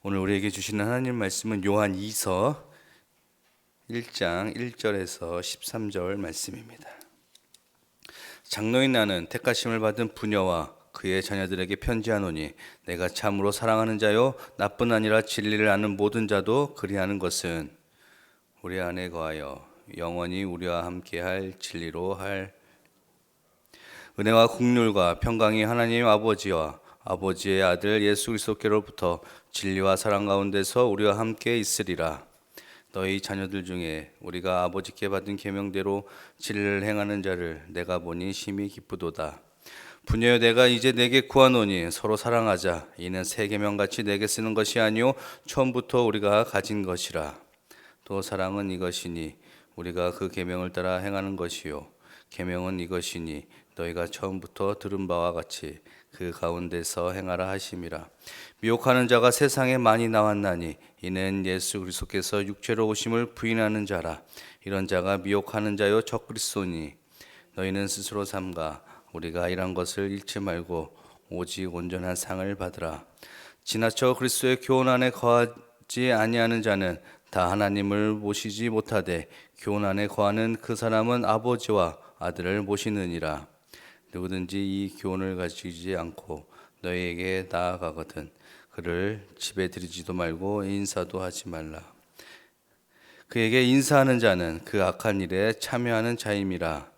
오늘 우리에게 주시는 하나님 말씀은 요한 2서 1장 1절에서 13절 말씀입니다. 장로인 나는 택하심을 받은 부녀와 그의 자녀들에게 편지하노니 내가 참으로 사랑하는 자요 나뿐 아니라 진리를 아는 모든 자도 그리하는 것은 우리 안에 거하여 영원히 우리와 함께할 진리로 할 은혜와 국률과 평강이 하나님 아버지와 아버지의 아들 예수 그리스도께로부터 진리와 사랑 가운데서 우리와 함께 있으리라. 너희 자녀들 중에 우리가 아버지께 받은 계명대로 진리를 행하는 자를 내가 보니 심히 기쁘도다. 부녀여 내가 이제 내게 구하노니 서로 사랑하자. 이는 새 계명같이 내게 쓰는 것이 아니요 처음부터 우리가 가진 것이라. 또 사랑은 이것이니 우리가 그 계명을 따라 행하는 것이요 계명은 이것이니 너희가 처음부터 들은 바와 같이 그 가운데서 행하라 하심이라. 미혹하는 자가 세상에 많이 나왔나니 이는 예수 그리스도께서 육체로 오심을 부인하는 자라. 이런 자가 미혹하는 자요 적그리스도니 너희는 스스로 삼가 우리가 이런 것을 잃지 말고 오직 온전한 상을 받으라. 지나쳐 그리스도의 교훈 안에 거하지 아니하는 자는 다 하나님을 모시지 못하되 교훈 안에 거하는 그 사람은 아버지와 아들을 모시느니라. 누구든지 이 교훈을 가지지 않고 너희에게 나아가거든 그를 집에 들이지도 말고 인사도 하지 말라. 그에게 인사하는 자는 그 악한 일에 참여하는 자임이라.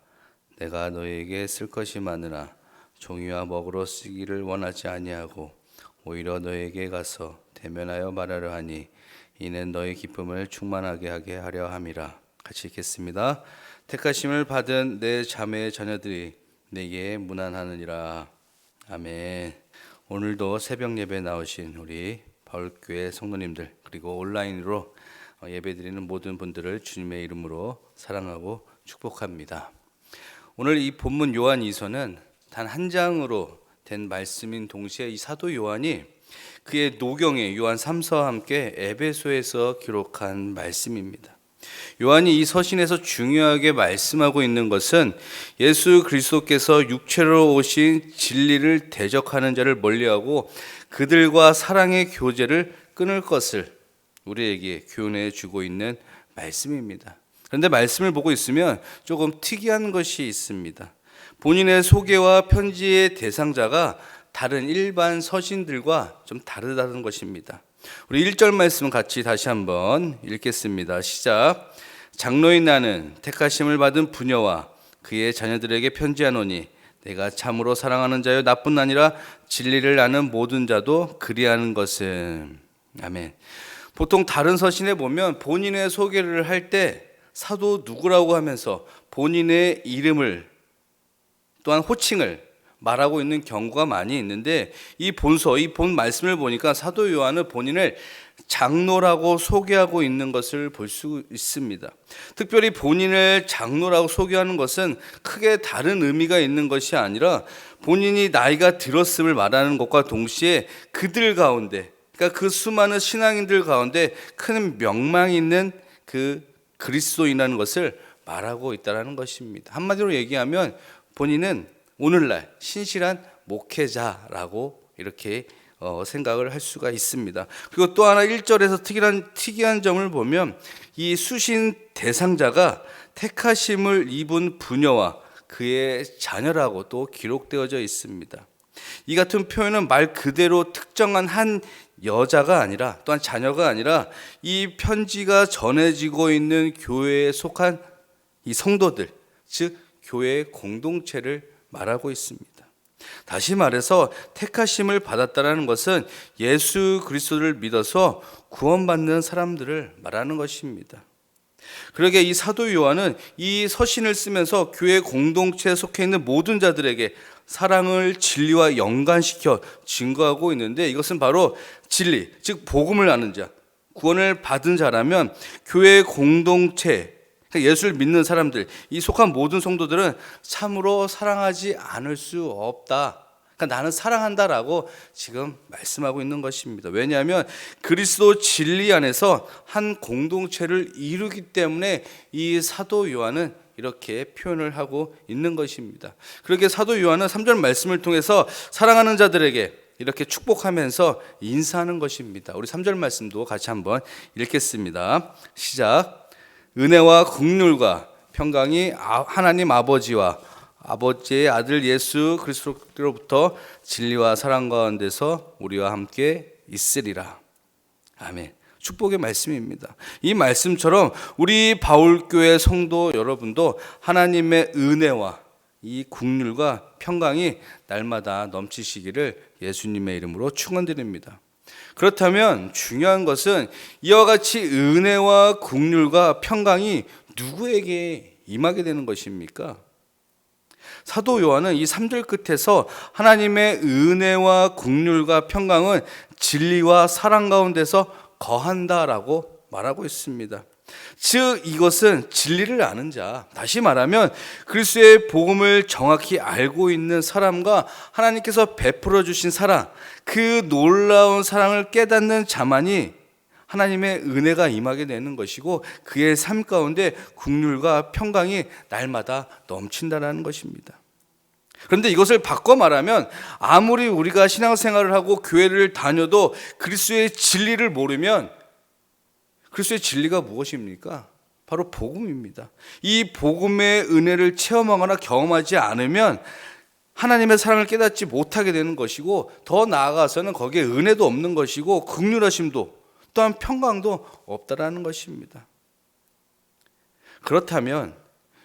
내가 너희에게 쓸 것이 많으나 종이와 먹으로 쓰기를 원하지 아니하고 오히려 너희에게 가서 대면하여 말하려 하니 이는 너희 기쁨을 충만하게 하게 하려 함이라. 같이 읽겠습니다. 택하심을 받은 내 자매의 자녀들이 내게 문안하느니라. 아멘. 오늘도 새벽 예배 나오신 우리 바울교회 성도님들 그리고 온라인으로 예배드리는 모든 분들을 주님의 이름으로 사랑하고 축복합니다. 오늘 이 본문 요한 2서는 단 한 장으로 된 말씀인 동시에 이 사도 요한이 그의 노경의 요한 3서와 함께 에베소에서 기록한 말씀입니다. 요한이 이 서신에서 중요하게 말씀하고 있는 것은 예수 그리스도께서 육체로 오신 진리를 대적하는 자를 멀리하고 그들과 사랑의 교제를 끊을 것을 우리에게 교훈해 주고 있는 말씀입니다. 그런데 말씀을 보고 있으면 조금 특이한 것이 있습니다. 본인의 소개와 편지의 대상자가 다른 일반 서신들과 좀 다르다는 것입니다. 우리 1절 말씀 같이 다시 한번 읽겠습니다. 시작. 장로인 나는 택하심을 받은 부녀와 그의 자녀들에게 편지하노니 내가 참으로 사랑하는 자요 나뿐 아니라 진리를 아는 모든 자도 그리하는 것은. 아멘. 보통 다른 서신에 보면 본인의 소개를 할 때 사도 누구라고 하면서 본인의 이름을 또한 호칭을 말하고 있는 경우가 많이 있는데 이 본서, 이 본 말씀을 보니까 사도 요한은 본인을 장로라고 소개하고 있는 것을 볼 수 있습니다. 특별히 본인을 장로라고 소개하는 것은 크게 다른 의미가 있는 것이 아니라 본인이 나이가 들었음을 말하는 것과 동시에 그들 가운데, 그러니까 그 수많은 신앙인들 가운데 큰 명망이 있는 그 그리스도인이라는 것을 말하고 있다는 것입니다. 한마디로 얘기하면 본인은 오늘날 신실한 목회자라고 이렇게 생각을 할 수가 있습니다. 그리고 또 하나 1절에서 특이한 점을 보면 이 수신 대상자가 택하심을 입은 부녀와 그의 자녀라고 또 기록되어져 있습니다. 이 같은 표현은 말 그대로 특정한 한 여자가 아니라 또한 자녀가 아니라 이 편지가 전해지고 있는 교회에 속한 이 성도들, 즉 교회의 공동체를 말하고 있습니다. 다시 말해서 택하심을 받았다는 것은 예수 그리스도를 믿어서 구원받는 사람들을 말하는 것입니다. 그러게 이 사도 요한은 이 서신을 쓰면서 교회 공동체에 속해 있는 모든 자들에게 사랑을 진리와 연관시켜 증거하고 있는데 이것은 바로 진리, 즉 복음을 아는 자, 구원을 받은 자라면 교회 공동체, 예수를 믿는 사람들, 이 속한 모든 성도들은 참으로 사랑하지 않을 수 없다. 그러니까 나는 사랑한다라고 지금 말씀하고 있는 것입니다. 왜냐하면 그리스도 진리 안에서 한 공동체를 이루기 때문에 이 사도 요한은 이렇게 표현을 하고 있는 것입니다. 그렇게 사도 요한은 3절 말씀을 통해서 사랑하는 자들에게 이렇게 축복하면서 인사하는 것입니다. 우리 3절 말씀도 같이 한번 읽겠습니다. 시작. 은혜와 긍휼과 평강이 하나님 아버지와 아버지의 아들 예수 그리스도로부터 진리와 사랑 가운데서 우리와 함께 있으리라. 아멘. 축복의 말씀입니다. 이 말씀처럼 우리 바울교회 성도 여러분도 하나님의 은혜와 이 긍휼과 평강이 날마다 넘치시기를 예수님의 이름으로 축원드립니다. 그렇다면 중요한 것은 이와 같이 은혜와 긍휼과 평강이 누구에게 임하게 되는 것입니까? 사도 요한은 이 3절 끝에서 하나님의 은혜와 긍휼과 평강은 진리와 사랑 가운데서 거한다라고 말하고 있습니다. 즉 이것은 진리를 아는 자, 다시 말하면 그리스도의 복음을 정확히 알고 있는 사람과 하나님께서 베풀어 주신 사랑, 그 놀라운 사랑을 깨닫는 자만이 하나님의 은혜가 임하게 되는 것이고 그의 삶 가운데 긍휼과 평강이 날마다 넘친다는 것입니다. 그런데 이것을 바꿔 말하면 아무리 우리가 신앙생활을 하고 교회를 다녀도 그리스도의 진리를 모르면 그리스도의 진리가 무엇입니까? 바로 복음입니다. 이 복음의 은혜를 체험하거나 경험하지 않으면 하나님의 사랑을 깨닫지 못하게 되는 것이고 더 나아가서는 거기에 은혜도 없는 것이고 긍휼하심도 또한 평강도 없다라는 것입니다. 그렇다면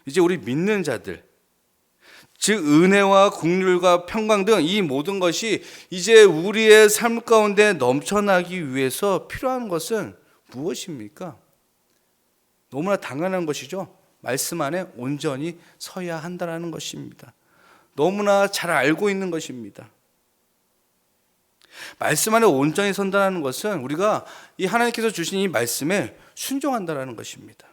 이제 우리 믿는 자들, 즉 은혜와 긍휼과 평강 등 이 모든 것이 이제 우리의 삶 가운데 넘쳐나기 위해서 필요한 것은 무엇입니까? 너무나 당연한 것이죠. 말씀 안에 온전히 서야 한다는 것입니다. 너무나 잘 알고 있는 것입니다. 말씀 안에 온전히 선다는 것은 우리가 이 하나님께서 주신 이 말씀에 순종한다는 것입니다.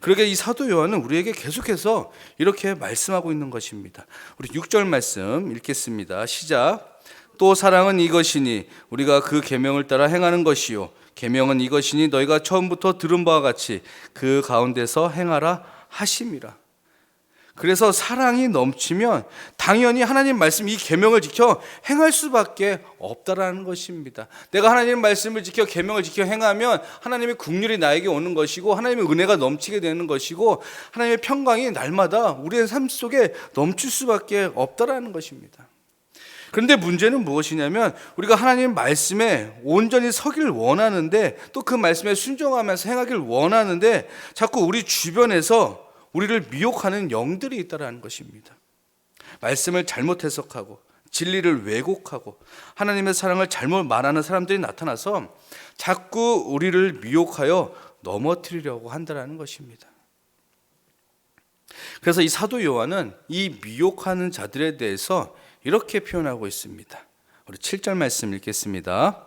그러게 이 사도 요한은 우리에게 계속해서 이렇게 말씀하고 있는 것입니다. 우리 6절 말씀 읽겠습니다. 시작. 또 사랑은 이것이니 우리가 그 계명을 따라 행하는 것이요 계명은 이것이니 너희가 처음부터 들은 바와 같이 그 가운데서 행하라 하심이라. 그래서 사랑이 넘치면 당연히 하나님 말씀 이 계명을 지켜 행할 수밖에 없다라는 것입니다. 내가 하나님 말씀을 지켜 계명을 지켜 행하면 하나님의 긍휼이 나에게 오는 것이고 하나님의 은혜가 넘치게 되는 것이고 하나님의 평강이 날마다 우리의 삶 속에 넘칠 수밖에 없다라는 것입니다. 그런데 문제는 무엇이냐면 우리가 하나님 말씀에 온전히 서길 원하는데 또 그 말씀에 순종하면서 행하길 원하는데 자꾸 우리 주변에서 우리를 미혹하는 영들이 있다는 것입니다. 말씀을 잘못 해석하고 진리를 왜곡하고 하나님의 사랑을 잘못 말하는 사람들이 나타나서 자꾸 우리를 미혹하여 넘어뜨리려고 한다는 것입니다. 그래서 이 사도 요한은 이 미혹하는 자들에 대해서 이렇게 표현하고 있습니다. 우리 7절 말씀 읽겠습니다.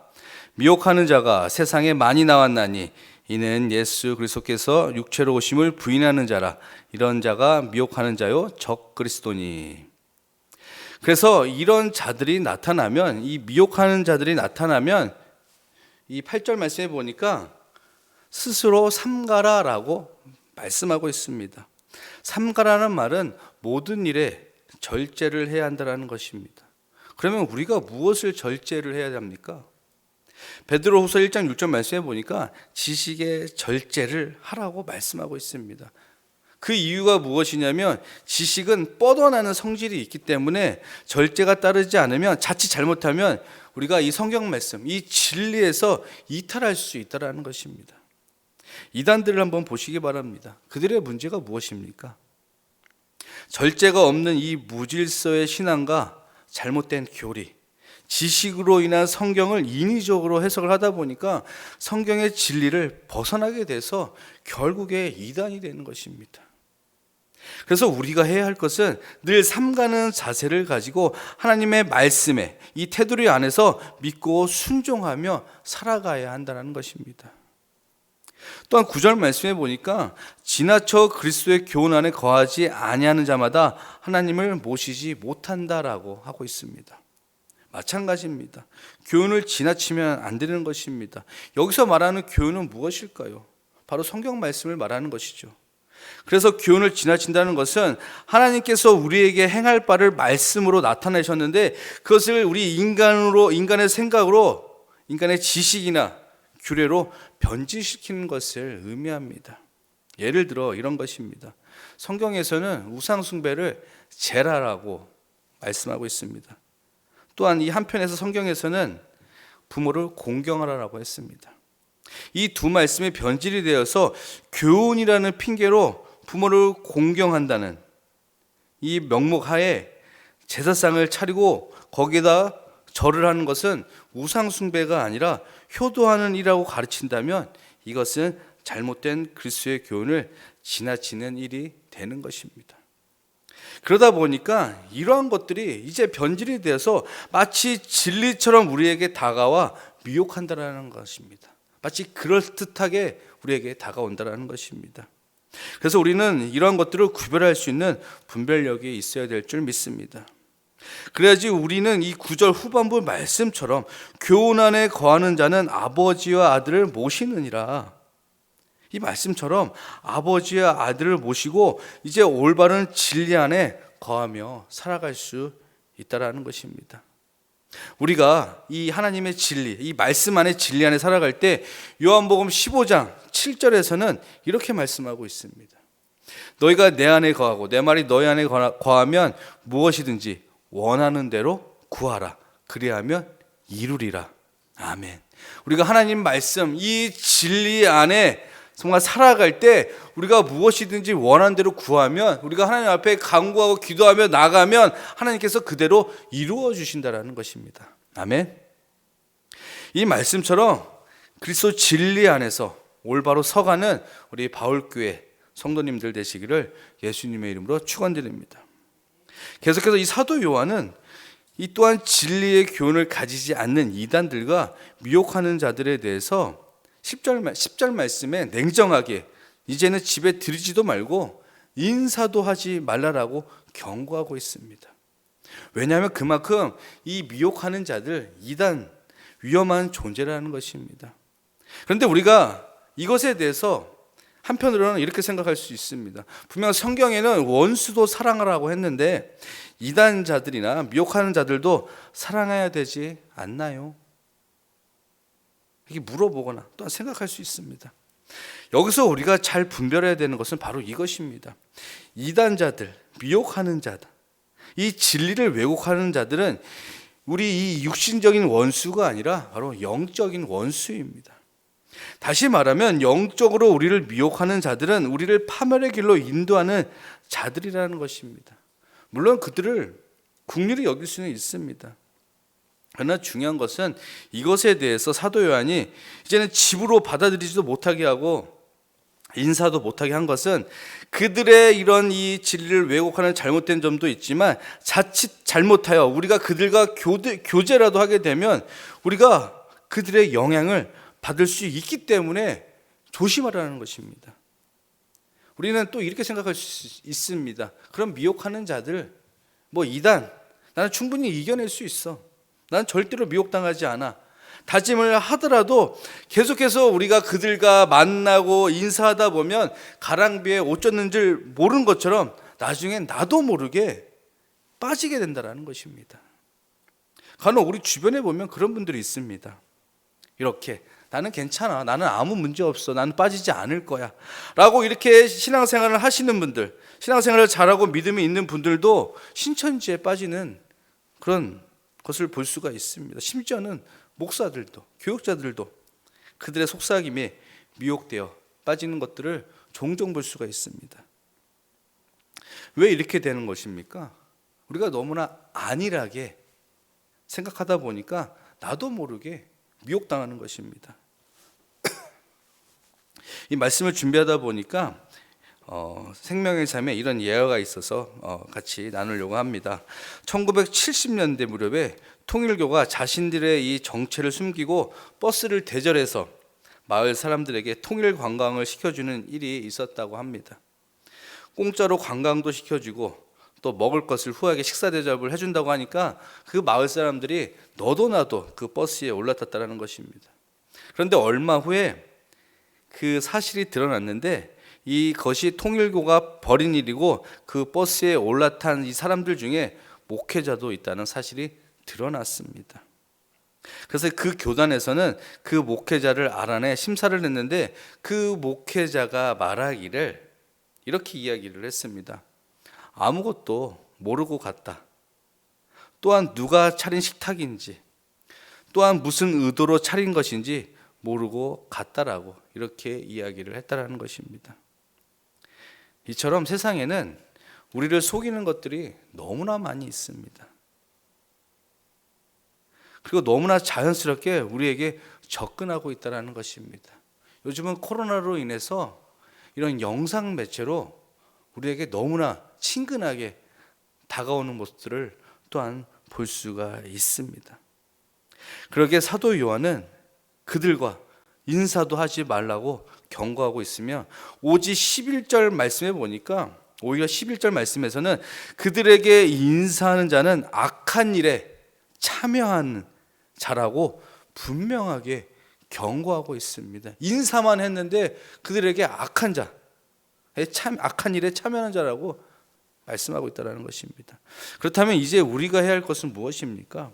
미혹하는 자가 세상에 많이 나왔나니 이는 예수 그리스도께서 육체로 오심을 부인하는 자라. 이런 자가 미혹하는 자요 적 그리스도니. 그래서 이런 자들이 나타나면 이 미혹하는 자들이 나타나면 이 8절 말씀에 보니까 스스로 삼가라라고 말씀하고 있습니다. 삼가라는 말은 모든 일에 절제를 해야 한다는 것입니다. 그러면 우리가 무엇을 절제를 해야 합니까? 베드로후서 1장 6절 말씀해 보니까 지식의 절제를 하라고 말씀하고 있습니다. 그 이유가 무엇이냐면 지식은 뻗어나는 성질이 있기 때문에 절제가 따르지 않으면 자칫 잘못하면 우리가 이 성경 말씀, 이 진리에서 이탈할 수 있다는 것입니다. 이단들을 한번 보시기 바랍니다. 그들의 문제가 무엇입니까? 절제가 없는 이 무질서의 신앙과 잘못된 교리, 지식으로 인한 성경을 인위적으로 해석을 하다 보니까 성경의 진리를 벗어나게 돼서 결국에 이단이 되는 것입니다. 그래서 우리가 해야 할 것은 늘 삼가는 자세를 가지고 하나님의 말씀에 이 테두리 안에서 믿고 순종하며 살아가야 한다는 것입니다. 또한 9절 말씀에 보니까 지나쳐 그리스도의 교훈 안에 거하지 아니하는 자마다 하나님을 모시지 못한다라고 하고 있습니다. 마찬가지입니다. 교훈을 지나치면 안 되는 것입니다. 여기서 말하는 교훈은 무엇일까요? 바로 성경 말씀을 말하는 것이죠. 그래서 교훈을 지나친다는 것은 하나님께서 우리에게 행할 바를 말씀으로 나타내셨는데 그것을 우리 인간의 생각으로, 인간의 지식이나 규례로 변질시키는 것을 의미합니다. 예를 들어 이런 것입니다. 성경에서는 우상 숭배를 제라라고 말씀하고 있습니다. 또한 이 한편에서 성경에서는 부모를 공경하라고 했습니다. 이 두 말씀이 변질이 되어서 교훈이라는 핑계로 부모를 공경한다는 이 명목하에 제사상을 차리고 거기에다 절을 하는 것은 우상 숭배가 아니라 효도하는 일이라고 가르친다면 이것은 잘못된 그리스도의 교훈을 지나치는 일이 되는 것입니다. 그러다 보니까 이러한 것들이 이제 변질이 되어서 마치 진리처럼 우리에게 다가와 미혹한다라는 것입니다. 마치 그럴듯하게 우리에게 다가온다라는 것입니다. 그래서 우리는 이러한 것들을 구별할 수 있는 분별력이 있어야 될 줄 믿습니다. 그래야지 우리는 이 9절 후반부 말씀처럼 교훈 안에 거하는 자는 아버지와 아들을 모시느니라. 이 말씀처럼 아버지와 아들을 모시고 이제 올바른 진리 안에 거하며 살아갈 수 있다라는 것입니다. 우리가 이 하나님의 진리, 이 말씀 안에 진리 안에 살아갈 때 요한복음 15장 7절에서는 이렇게 말씀하고 있습니다. 너희가 내 안에 거하고 내 말이 너희 안에 거하면 무엇이든지 원하는 대로 구하라. 그리하면 이루리라. 아멘. 우리가 하나님 말씀, 이 진리 안에 정말 살아갈 때 우리가 무엇이든지 원하는 대로 구하면, 우리가 하나님 앞에 간구하고 기도하며 나가면 하나님께서 그대로 이루어 주신다라는 것입니다. 아멘. 이 말씀처럼 그리스도 진리 안에서 올바로 서가는 우리 바울교회 성도님들 되시기를 예수님의 이름으로 축원드립니다. 계속해서 이 사도 요한은 이 또한 진리의 교훈을 가지지 않는 이단들과 미혹하는 자들에 대해서 10절 말씀에 냉정하게 이제는 집에 들이지도 말고 인사도 하지 말라라고 경고하고 있습니다. 왜냐하면 그만큼 이 미혹하는 자들, 이단, 위험한 존재라는 것입니다. 그런데 우리가 이것에 대해서 한편으로는 이렇게 생각할 수 있습니다. 분명 성경에는 원수도 사랑하라고 했는데 이단자들이나 미혹하는 자들도 사랑해야 되지 않나요? 이렇게 물어보거나 또한 생각할 수 있습니다. 여기서 우리가 잘 분별해야 되는 것은 바로 이것입니다. 이단자들, 미혹하는 자들, 이 진리를 왜곡하는 자들은 우리 이 육신적인 원수가 아니라 바로 영적인 원수입니다. 다시 말하면 영적으로 우리를 미혹하는 자들은 우리를 파멸의 길로 인도하는 자들이라는 것입니다. 물론 그들을 긍휼히 여길 수는 있습니다. 그러나 중요한 것은 이것에 대해서 사도 요한이 이제는 집으로 받아들이지도 못하게 하고 인사도 못하게 한 것은 그들의 이런 이 진리를 왜곡하는 잘못된 점도 있지만 자칫 잘못하여 우리가 그들과 교제라도 하게 되면 우리가 그들의 영향을 받을 수 있기 때문에 조심하라는 것입니다. 우리는 또 이렇게 생각할 수 있습니다. 그럼 미혹하는 자들, 이단, 나는 충분히 이겨낼 수 있어. 나는 절대로 미혹당하지 않아. 다짐을 하더라도 계속해서 우리가 그들과 만나고 인사하다 보면 가랑비에 옷 젖는 줄 모르는 것처럼 나중엔 나도 모르게 빠지게 된다는 것입니다. 간혹 우리 주변에 보면 그런 분들이 있습니다. 이렇게 나는 괜찮아, 나는 아무 문제 없어, 나는 빠지지 않을 거야 라고 이렇게 신앙생활을 하시는 분들, 신앙생활을 잘하고 믿음이 있는 분들도 신천지에 빠지는 그런 것을 볼 수가 있습니다. 심지어는 목사들도, 교육자들도 그들의 속삭임에 미혹되어 빠지는 것들을 종종 볼 수가 있습니다. 왜 이렇게 되는 것입니까? 우리가 너무나 안일하게 생각하다 보니까 나도 모르게 미혹당하는 것입니다. 이 말씀을 준비하다 보니까 생명의 삶에 이런 예화가 있어서 같이 나누려고 합니다. 1970년대 무렵에 통일교가 자신들의 이 정체를 숨기고 버스를 대절해서 마을 사람들에게 통일 관광을 시켜주는 일이 있었다고 합니다. 공짜로 관광도 시켜주고 또 먹을 것을 후하게 식사 대접을 해준다고 하니까 그 마을 사람들이 너도 나도 그 버스에 올라탔다는 것입니다. 그런데 얼마 후에 그 사실이 드러났는데 이것이 통일교가 벌인 일이고 그 버스에 올라탄 이 사람들 중에 목회자도 있다는 사실이 드러났습니다. 그래서 그 교단에서는 그 목회자를 알아내 심사를 했는데 그 목회자가 말하기를 이렇게 이야기를 했습니다. 아무것도 모르고 갔다. 또한 누가 차린 식탁인지, 또한 무슨 의도로 차린 것인지 모르고 갔다라고 이렇게 이야기를 했다라는 것입니다. 이처럼 세상에는 우리를 속이는 것들이 너무나 많이 있습니다. 그리고 너무나 자연스럽게 우리에게 접근하고 있다는 것입니다. 요즘은 코로나로 인해서 이런 영상 매체로 우리에게 너무나 친근하게 다가오는 모습들을 또한 볼 수가 있습니다. 그러기에 사도 요한은 그들과 인사도 하지 말라고 경고하고 있으며 오직 11절 말씀에 보니까 오히려 11절 말씀에서는 그들에게 인사하는 자는 악한 일에 참여하는 자라고 분명하게 경고하고 있습니다. 인사만 했는데 그들에게 악한 자, 악한 일에 참여하는 자라고 말씀하고 있다는 것입니다. 그렇다면 이제 우리가 해야 할 것은 무엇입니까?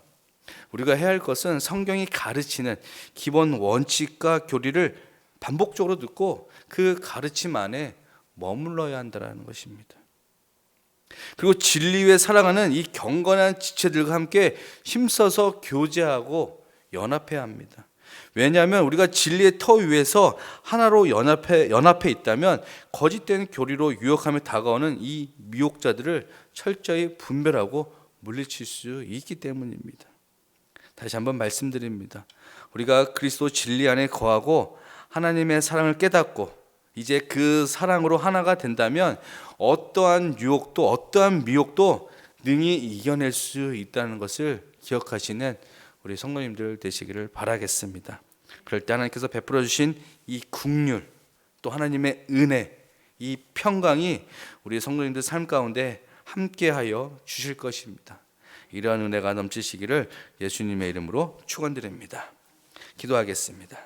우리가 해야 할 것은 성경이 가르치는 기본 원칙과 교리를 반복적으로 듣고 그 가르침 안에 머물러야 한다는 것입니다. 그리고 진리 위에 살아가는 이 경건한 지체들과 함께 힘써서 교제하고 연합해야 합니다. 왜냐하면 우리가 진리의 터 위에서 하나로 연합해 있다면 거짓된 교리로 유혹하며 다가오는 이 미혹자들을 철저히 분별하고 물리칠 수 있기 때문입니다. 다시 한번 말씀드립니다. 우리가 그리스도 진리 안에 거하고 하나님의 사랑을 깨닫고 이제 그 사랑으로 하나가 된다면 어떠한 유혹도 어떠한 미혹도 능히 이겨낼 수 있다는 것을 기억하시는 우리 성도님들 되시기를 바라겠습니다. 그럴 때 하나님께서 베풀어 주신 이 긍휼 또 하나님의 은혜 이 평강이 우리 성도님들 삶 가운데 함께하여 주실 것입니다. 이러한 은혜가 넘치시기를 예수님의 이름으로 축원드립니다. 기도하겠습니다.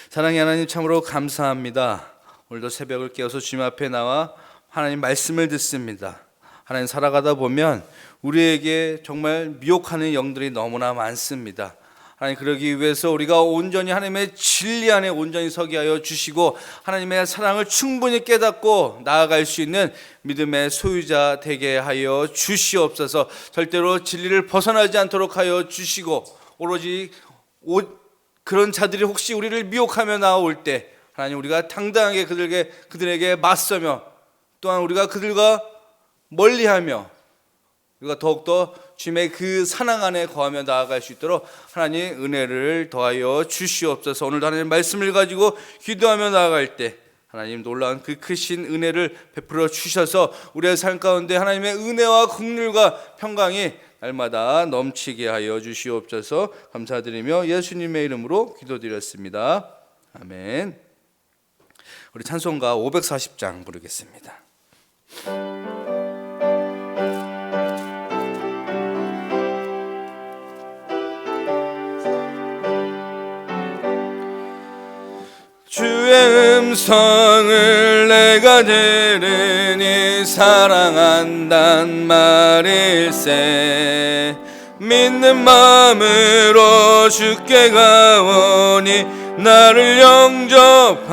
사랑의 하나님 참으로 감사합니다. 오늘도 새벽을 깨어서 주님 앞에 나와 하나님 말씀을 듣습니다. 하나님 살아가다 보면 우리에게 정말 미혹하는 영들이 너무나 많습니다. 하나님 그러기 위해서 우리가 온전히 하나님의 진리 안에 온전히 서게 하여 주시고 하나님의 사랑을 충분히 깨닫고 나아갈 수 있는 믿음의 소유자 되게 하여 주시옵소서. 절대로 진리를 벗어나지 않도록 하여 주시고 오로지 그런 자들이 혹시 우리를 미혹하며 나올 때 하나님 우리가 당당하게 그들에게 맞서며 또한 우리가 그들과 멀리하며 우리가 더욱더 주님의 그 사랑 안에 거하며 나아갈 수 있도록 하나님 은혜를 더하여 주시옵소서. 오늘도 하나님 말씀을 가지고 기도하며 나아갈 때 하나님 놀라운 그 크신 은혜를 베풀어 주셔서 우리의 삶 가운데 하나님의 은혜와 긍휼과 평강이 날마다 넘치게 하여 주시옵소서. 감사드리며 예수님의 이름으로 기도드렸습니다. 아멘. 우리 찬송가 540장 부르겠습니다. 주의 음성을 내가 들으니 사랑한단 말일세. 믿는 마음으로 주께 가오니 나를 영접하소서.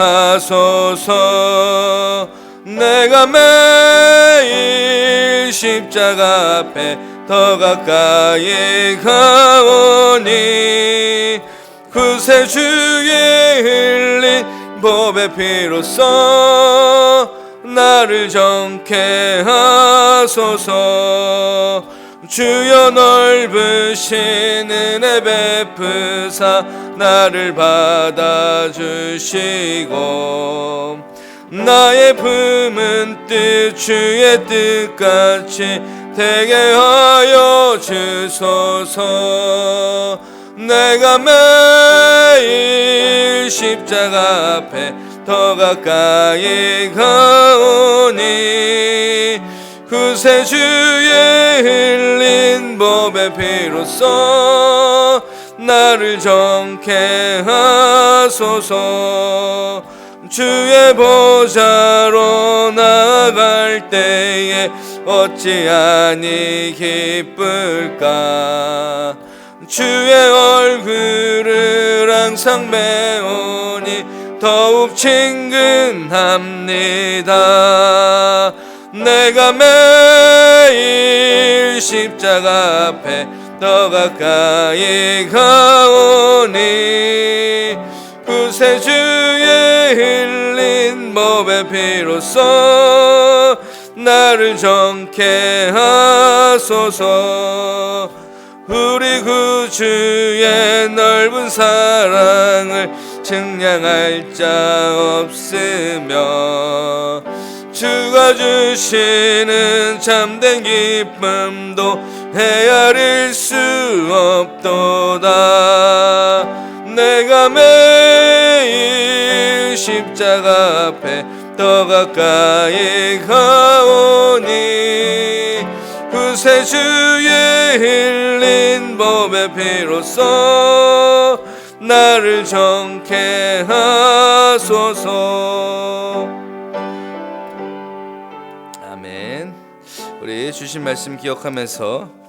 내가 매일 십자가 앞에 더 가까이 가오니 그새 주의 흘린 보배 피로써 나를 정케 하소서. 주여 넓으신 은혜 베푸사 나를 받아주시고 나의 품은 뜻 주의 뜻같이 되게 하여 주소서. 내가 매일 십자가 앞에 더 가까이 가오니 그새 주의 흘린 보배 피로써 나를 정케 하소서. 주의 보좌로 나갈 때에 어찌하니 기쁠까. 주의 얼굴을 항상 배우니 더욱 친근합니다. 내가 매일 십자가 앞에 더 가까이 가오니 구세주의 흘린 법의 피로써 나를 정케 하소서. 우리 구주의 넓은 사랑을 측량할 자 없으며 주가 주시는 참된 기쁨도 헤아릴 수 없도다. 내가 매일 십자가 앞에 더 가까이 가오니 구세주의 흘린 법의 피로써 나를 정케 하소서. 아멘. 우리 주신 말씀 기억하면서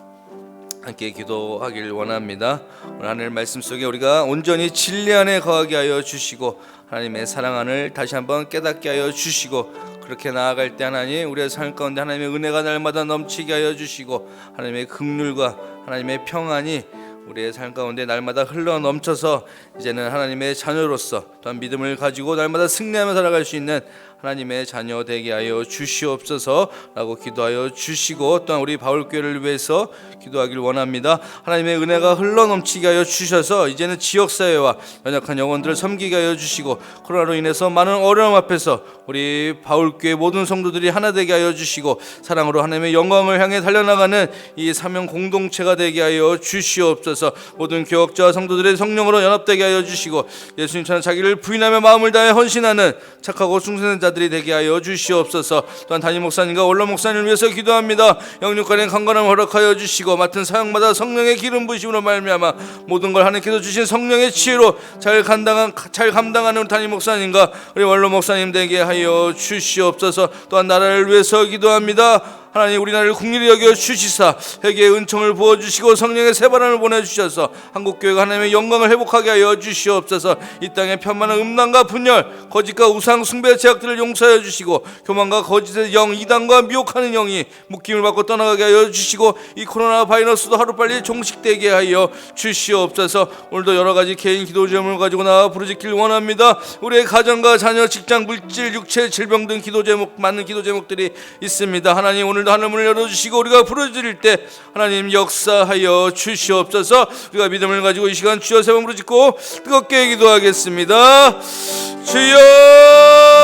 함께 기도하길 원합니다. 오늘 하늘 말씀 속에 우리가 온전히 진리 안에 거하게 하여 주시고 하나님의 사랑 안을 다시 한번 깨닫게 하여 주시고 그렇게 나아갈 때 하나님 우리의 삶 가운데 하나님의 은혜가 날마다 넘치게 하여 주시고 하나님의 긍휼과 하나님의 평안이 우리의 삶 가운데 날마다 흘러 넘쳐서 이제는 하나님의 자녀로서 또한 믿음을 가지고 날마다 승리하며 살아갈 수 있는 하나님의 자녀 되게 하여 주시옵소서라고 기도하여 주시고 또한 우리 바울교회를 위해서 기도하길 원합니다. 하나님의 은혜가 흘러 넘치게 하여 주셔서 이제는 지역사회와 연약한 영혼들을 섬기게 하여 주시고 코로나로 인해서 많은 어려움 앞에서 우리 바울교회 모든 성도들이 하나 되게 하여 주시고 사랑으로 하나님의 영광을 향해 달려나가는 이 사명 공동체가 되게 하여 주시옵소서. 모든 교역자와 성도들의 성령으로 연합되게 하여 주시고 예수님처럼 자기를 부인하며 마음을 다해 헌신하는 착하고 충성된 자들이 되게 하여 주시옵소서. 또한 담임 목사님과 원로 목사님을 위해서 기도합니다. 영육간의 강건함을 허락하여 주시고 맡은 사역마다 성령의 기름 부으심으로 말미암아 모든 걸 하나님께서 주신 성령의 지혜로 잘 감당하는 우리 담임 목사님과 우리 원로 목사님 되게 하여 주시옵소서. 또한 나라를 위해서 기도합니다. 하나님 우리나라를 국리를 여겨 주시사 회개의 은총을 부어주시고 성령의 새바람을 보내주셔서 한국교회가 하나님의 영광을 회복하게 하여 주시옵소서. 이 땅의 편만한 음란과 분열 거짓과 우상 숭배의 죄악들을 용서하여 주시고 교만과 거짓의 영 이단과 미혹하는 영이 묶임을 받고 떠나가게 하여 주시고 이 코로나 바이러스도 하루빨리 종식되게 하여 주시옵소서. 오늘도 여러가지 개인 기도 제목을 가지고 나와 부르짖길 원합니다. 우리의 가정과 자녀 직장 물질 육체 질병 등 기도 제목 많은 기도 제목들이 있습니다. 하나님 오늘도 하늘문을 열어주시고 우리가 부르짖을 때 하나님 역사하여 주시옵소서. 우리가 믿음을 가지고 이 시간 주여 세 번 부르짖고 뜨겁게 기도하겠습니다. 주여